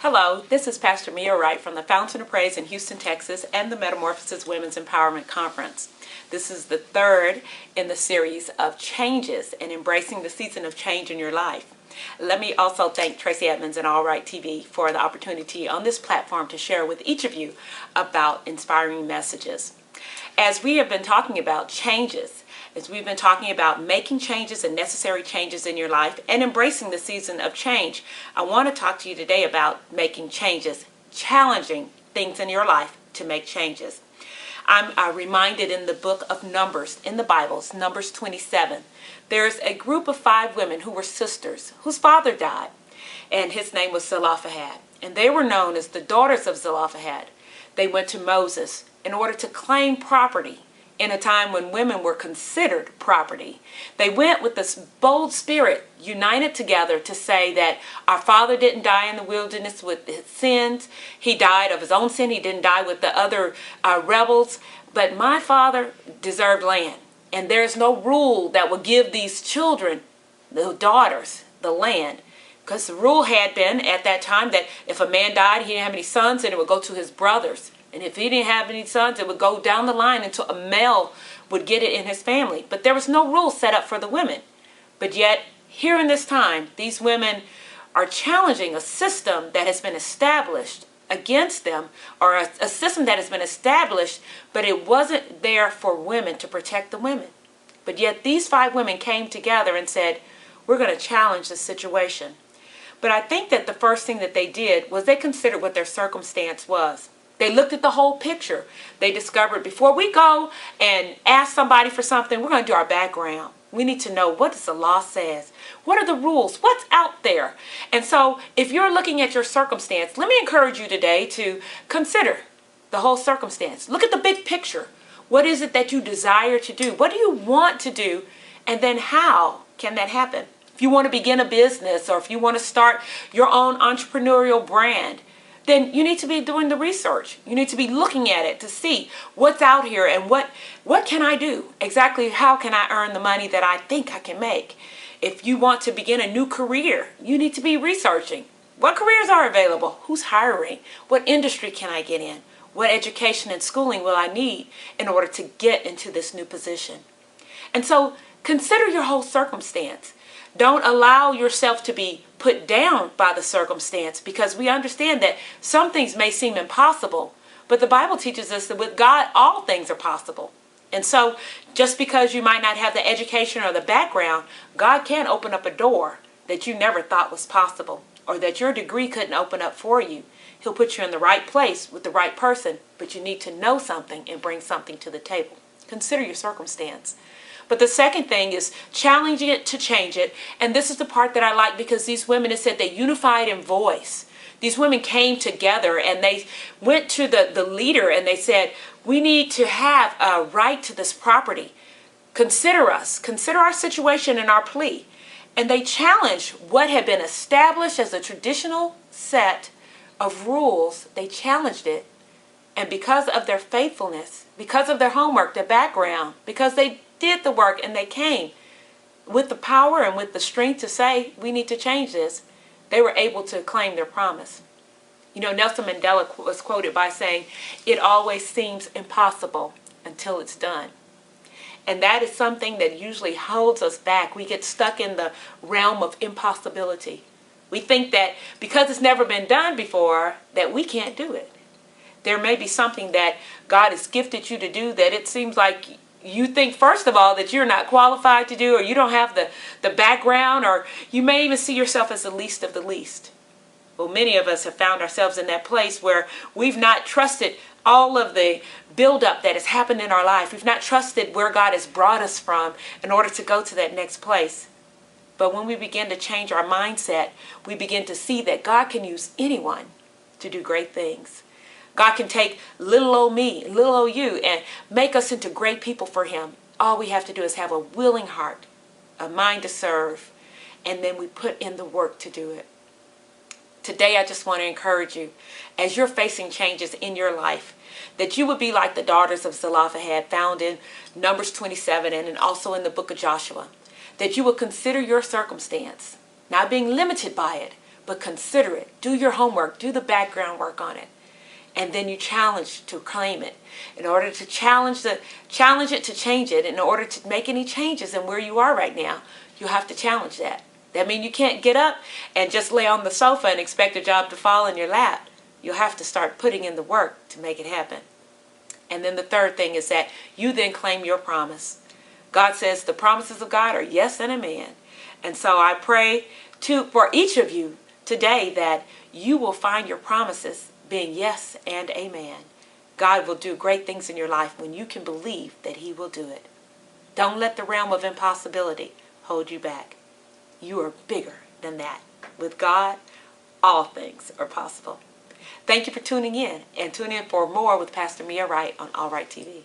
Hello, this is Pastor Mia Wright from the Fountain of Praise in Houston, Texas, and the Metamorphosis Women's Empowerment Conference. This is the third in the series of changes and embracing the season of change in your life. Let me also thank Tracy Edmonds and All Right TV for the opportunity on this platform to share with each of you about inspiring messages. As we have been talking about changes, as we've been talking about making changes and necessary changes in your life and embracing the season of change, I want to talk to you today about making changes, challenging things in your life to make changes. I'm reminded in the book of Numbers in the Bible, it's Numbers 27. There's a group of 5 women who were sisters whose father died, and his name was Zelophehad. And they were known as the daughters of Zelophehad. They went to Moses in order to claim property in a time when women were considered property. They went with this bold spirit, united together to say that our father didn't die in the wilderness with his sins. He died of his own sin. He didn't die with the other rebels. But my father deserved land. And there's no rule that would give these children, the daughters, the land. Because the rule had been at that time that if a man died, he didn't have any sons, and it would go to his brothers. And if he didn't have any sons, it would go down the line until a male would get it in his family. But there was no rule set up for the women. But yet, here in this time, these women are challenging a system that has been established against them, or a system that has been established, but it wasn't there for women to protect the women. But yet, these 5 women came together and said, we're going to challenge this situation. But I think that the first thing that they did was they considered what their circumstance was. They looked at the whole picture. They discovered before we go and ask somebody for something, we're going to do our background. We need to know, what does the law says? What are the rules? What's out there? And so if you're looking at your circumstance, let me encourage you today to consider the whole circumstance. Look at the big picture. What is it that you desire to do? What do you want to do? And then how can that happen? If you want to begin a business, or if you want to start your own entrepreneurial brand, then you need to be doing the research. You need to be looking at it to see what's out here and what can I do? Exactly how can I earn the money that I think I can make? If you want to begin a new career, you need to be researching. What careers are available? Who's hiring? What industry can I get in? What education and schooling will I need in order to get into this new position? And so consider your whole circumstance. Don't allow yourself to be put down by the circumstance, because we understand that some things may seem impossible, but the Bible teaches us that with God, all things are possible. And so just because you might not have the education or the background, God can open up a door that you never thought was possible, or that your degree couldn't open up for you. He'll put you in the right place with the right person, but you need to know something and bring something to the table. Consider your circumstance. But the second thing is challenging it to change it. And this is the part that I like, because these women, it said they unified in voice. These women came together and they went to the leader and they said, we need to have a right to this property. Consider us. Consider our situation and our plea. And they challenged what had been established as a traditional set of rules. They challenged it. And because of their faithfulness, because of their homework, their background, because they did the work and they came with the power and with the strength to say, we need to change this, they were able to claim their promise. You know, Nelson Mandela was quoted by saying, it always seems impossible until it's done. And that is something that usually holds us back. We get stuck in the realm of impossibility. We think that because it's never been done before, that we can't do it. There may be something that God has gifted you to do that it seems like you think, first of all, that you're not qualified to do, or you don't have the background, or you may even see yourself as the least of the least. Well, many of us have found ourselves in that place where we've not trusted all of the buildup that has happened in our life. We've not trusted where God has brought us from in order to go to that next place. But when we begin to change our mindset, we begin to see that God can use anyone to do great things. God can take little old me, little old you, and make us into great people for Him. All we have to do is have a willing heart, a mind to serve, and then we put in the work to do it. Today, I just want to encourage you, as you're facing changes in your life, that you would be like the daughters of Zelophehad found in Numbers 27 and also in the book of Joshua. That you would consider your circumstance, not being limited by it, but consider it. Do your homework. Do the background work on it. And then you challenge to claim it. In order to challenge it to change it, in order to make any changes in where you are right now, you have to challenge that. That means you can't get up and just lay on the sofa and expect a job to fall in your lap. You'll have to start putting in the work to make it happen. And then the third thing is that you then claim your promise. God says the promises of God are yes and amen. And so I pray for each of you today that you will find your promises being yes and amen. God will do great things in your life when you can believe that he will do it. Don't let the realm of impossibility hold you back. You are bigger than that. With God, all things are possible. Thank you for tuning in, and tune in for more with Pastor Mia Wright on All Right TV.